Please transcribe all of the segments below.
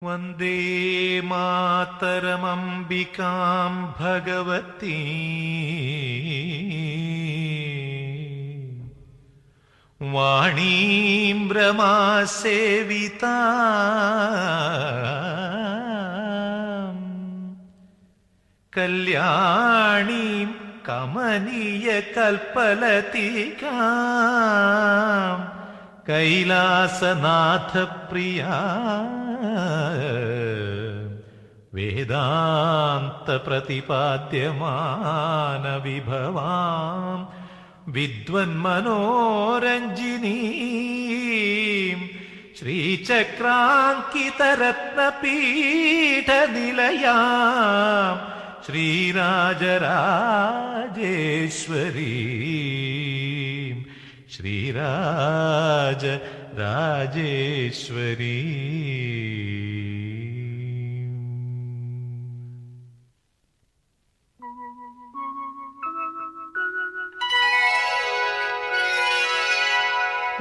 വന്ദേ മാതരമംബികാം ഭഗവതി വാണീം ബ്രഹ്മസേവിതാം കല്യാണീം കമനീയ കൽപ്പലതികാം കൈലാസനാഥ പ്രിയ വേദാന്ത പ്രതിപാദ്യമാന വിഭവാം വിദ്വന്മനോരഞ്ജിനീം ശ്രീചക്രാങ്കിതരത്നപീഠനിലയാം ശ്രീരാജരാജേശ്വരീം ശ്രീരാജരാജേശ്വരീ.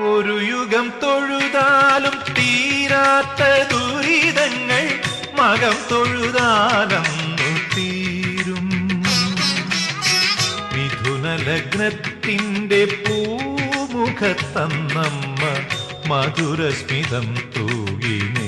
ഒരു യുഗം തൊഴുതാലും തീരാത്ത ദുരിതങ്ങൾ മകം തൊഴുതാലന്നു തീരും. മിഥുനലഗ്നത്തിന്റെ പൂമുഖത്തന്നമ്മ മധുരസ്മിതം തൂകിനെ